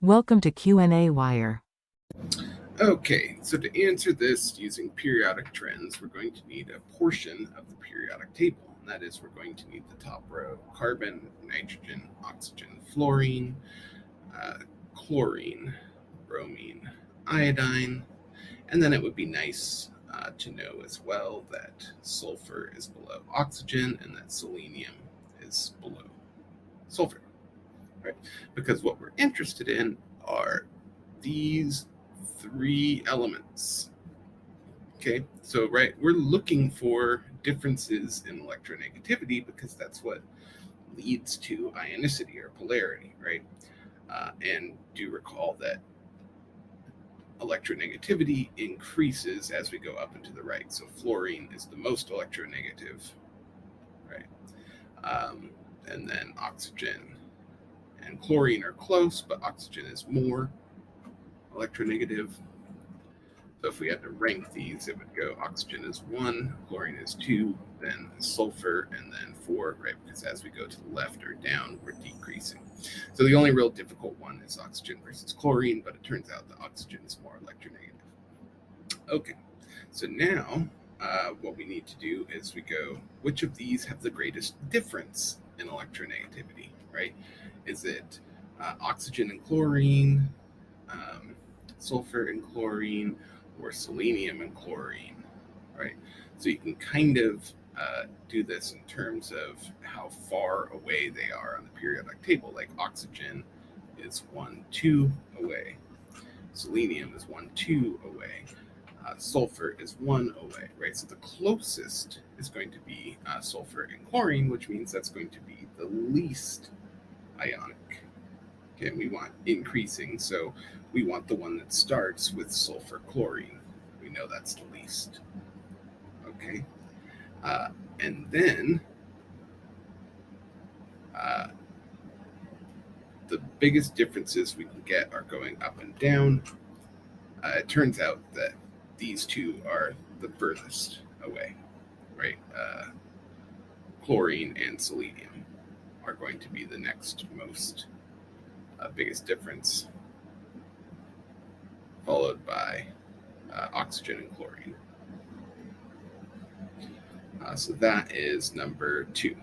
Welcome to qnawire. Okay, so to answer this using periodic trends, we're going to need a portion of the periodic table. And that is, we're going to need the top row: carbon, nitrogen, oxygen, fluorine, chlorine, bromine, iodine. And then it would be nice to know as well that sulfur is below oxygen and that selenium is below sulfur, right? Because what we're interested in are these three elements. Okay, so we're looking for differences in electronegativity because that's what leads to ionicity or polarity, right? And do recall that electronegativity increases as we go up and to the right. So fluorine is the most electronegative, right? And then oxygen and chlorine are close, but oxygen is more electronegative. So if we had to rank these, it would go oxygen is 1, chlorine is 2, then sulfur, and then 4, right? Because as we go to the left or down, we're decreasing. So the only real difficult one is oxygen versus chlorine, but it turns out that oxygen is more electronegative. Okay, so now what we need to do is we go, which of these have the greatest difference in electronegativity, right? Is it oxygen and chlorine, sulfur and chlorine, or selenium and chlorine, right? So you can kind of do this in terms of how far away they are on the periodic table. Like oxygen is 1, 2 away, selenium is 1, 2 away, sulfur is 1 away, right? So the closest is going to be sulfur and chlorine, which means that's going to be the least ionic. Okay, and we want increasing, so we want the one that starts with sulfur chlorine. We know that's the least. Okay, and then the biggest differences we can get are going up and down. It turns out that these two are the furthest away, right? Chlorine and selenium are going to be the next most biggest difference, followed by oxygen and chlorine. So that is number 2.